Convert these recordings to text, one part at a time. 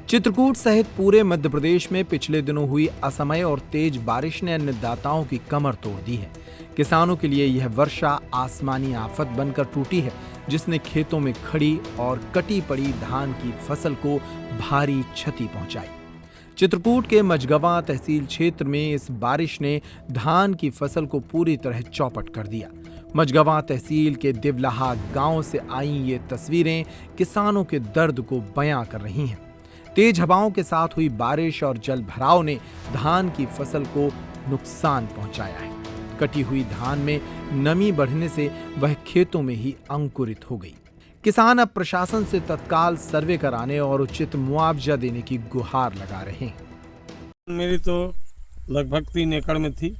चित्रकूट सहित पूरे मध्य प्रदेश में पिछले दिनों हुई असमय और तेज बारिश ने अन्नदाताओं की कमर तोड़ दी है। किसानों के लिए यह वर्षा आसमानी आफत बनकर टूटी है, जिसने खेतों में खड़ी और कटी पड़ी धान की फसल को भारी क्षति पहुंचाई। चित्रकूट के मझगवां तहसील क्षेत्र में इस बारिश ने धान की फसल को पूरी तरह चौपट कर दिया। मझगवां तहसील के दिवलाहा गांव से आई ये तस्वीरें किसानों के दर्द को बयां कर रही हैं। तेज हवाओं के साथ हुई बारिश और जल भराव ने धान की फसल को नुकसान पहुंचाया है। कटी हुई धान में नमी बढ़ने से वह खेतों में ही अंकुरित हो गई। किसान अब प्रशासन से तत्काल सर्वे कराने और उचित मुआवजा देने की गुहार लगा रहे हैं। मेरी तो लगभग 3 एकड़ में थी,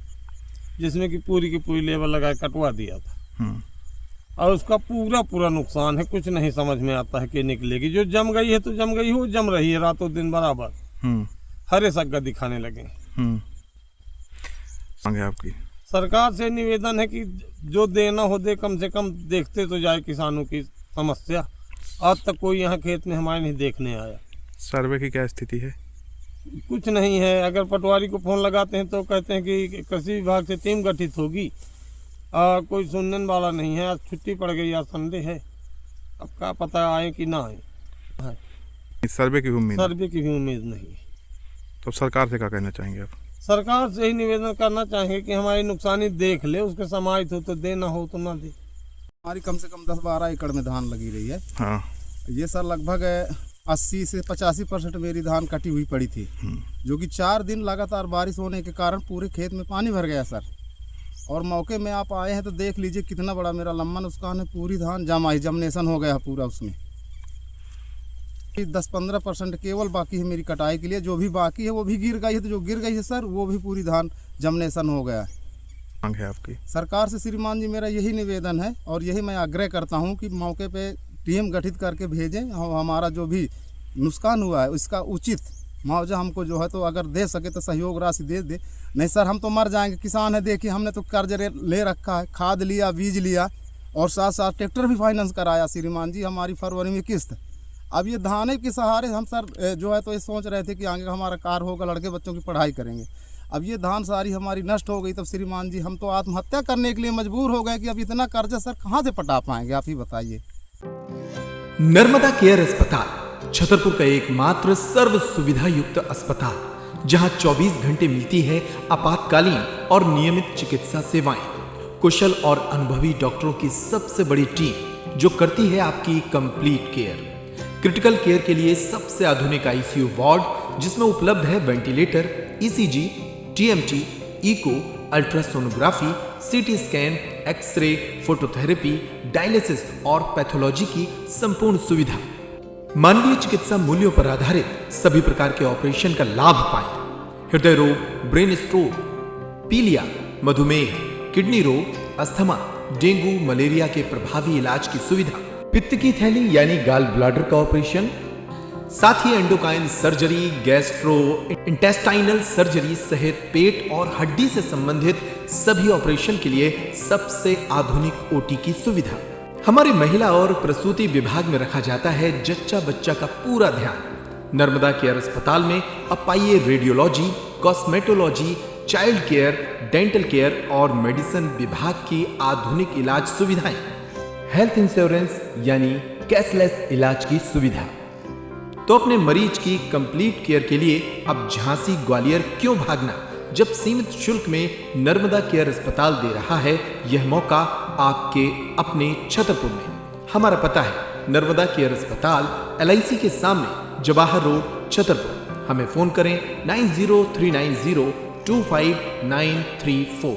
जिसमें कि पूरी की पूरी लेबर लगा कटवा दिया था और उसका पूरा नुकसान है। कुछ नहीं समझ में आता है कि निकलेगी। जो जम गई है तो जम गई हो, जम रही है रातों दिन बराबर। हरे सग्गा दिखाने लगे। आपकी सरकार से निवेदन है कि जो देना हो दे, कम से कम देखते तो जाए किसानों की समस्या। आज तक कोई यहाँ खेत में हमारे नहीं देखने आया। सर्वे की क्या स्थिति है? कुछ नहीं है। अगर पटवारी को फोन लगाते हैं तो कहते हैं कि कृषि विभाग से टीम गठित होगी। कोई सुनने वाला नहीं है। आज छुट्टी पड़ गई, आज संडे है। अब क्या पता आए कि ना आए। सर्वे की उम्मीद भी उम्मीद नहीं। तो सरकार से क्या कहना चाहेंगे आप? सरकार से ही निवेदन करना चाहेंगे कि हमारी नुकसानी देख ले, उसके समाहित हो तो दे, ना हो तो ना दे। हमारी कम से कम 10-12 एकड़ में धान लगी रही है। हाँ। ये सर लगभग 80 से 85% मेरी धान कटी हुई पड़ी थी, जो कि 4 दिन लगातार बारिश होने के कारण पूरे खेत में पानी भर गया सर। और मौके में आप आए हैं तो देख लीजिए कितना बड़ा मेरा लम्बा नुकसान है। पूरी धान जमनेशन हो गया पूरा। उसमें 10-15% केवल बाकी है मेरी कटाई के लिए। जो भी बाकी है वो भी गिर गई है। तो जो गिर गई है सर, वो भी पूरी धान जमनेशन हो गया है। मांग है आपकी सरकार से श्रीमान जी मेरा यही निवेदन है और यही मैं आग्रह करता हूं कि मौके पे टीम गठित करके भेजें। हमारा जो भी नुकसान हुआ है उसका उचित मुआवजा हमको जो है तो अगर दे सके तो सहयोग राशि दे दे। नहीं सर, हम तो मर जाएंगे। किसान है, देखिए हमने तो कर्ज ले रखा है, खाद लिया, बीज लिया और साथ साथ ट्रैक्टर भी फाइनेंस कराया श्रीमान जी। हमारी फरवरी में किस्त। अब ये धाने के सहारे हम सर जो है तो ये सोच रहे थे कि आगे हमारा कार होगा, लड़के बच्चों की पढ़ाई करेंगे। अब ये धान सारी हमारी नष्ट हो गई। तब श्रीमान जी हम तो आत्महत्या करने के लिए मजबूर हो गए कि अब इतना कर्जा सर कहाँ से पटा पाएंगे, आप ही बताइए। नर्मदा केयर अस्पताल छतरपुर का एकमात्र सर्व सुविधा युक्त अस्पताल, जहां 24 घंटे मिलती है आपातकालीन और नियमित चिकित्सा सेवाएं। कुशल और अनुभवी डॉक्टरों की सबसे बड़ी टीम जो करती है आपकी कंप्लीट केयर। क्रिटिकल केयर के लिए सबसे आधुनिक आईसीयू वार्ड, जिसमें उपलब्ध है ventilator, ECG, TMT, echo, ultrasonography, CT scan, x ray, phototherapy, dialysis और पैथोलॉजी की संपूर्ण सुविधा। मानवीय चिकित्सा मूल्यों पर आधारित सभी प्रकार के ऑपरेशन का लाभ पाएं। हृदय रोग, ब्रेन स्ट्रोक, पीलिया, मधुमेह, किडनी रोग, अस्थमा, डेंगू, मलेरिया के प्रभावी इलाज की सुविधा, पित्त की थैली यानी गाल ब्लैडर का ऑपरेशन, साथ ही endocrine surgery, gastrointestinal surgery सहित पेट और हड्डी से संबंधित सभी ऑपरेशन के लिए सबसे आधुनिक ओटी की सुविधा। हमारे महिला और प्रसूति विभाग में रखा जाता है जच्चा बच्चा का पूरा ध्यान। नर्मदा केयर अस्पताल में अब पाइए radiology, cosmetology, child care, dental care और मेडिसिन विभाग की आधुनिक इलाज सुविधाएं, हेल्थ इंश्योरेंस यानी कैशलेस इलाज की सुविधा। तो अपने मरीज की कंप्लीट केयर के लिए अब झांसी ग्वालियर क्यों भागना, जब सीमित शुल्क में नर्मदा केयर अस्पताल दे रहा है यह मौका आपके अपने छतरपुर में। हमारा पता है नर्मदा केयर अस्पताल, LIC के सामने, जवाहर रोड, छतरपुर। हमें फोन करें 9039025934।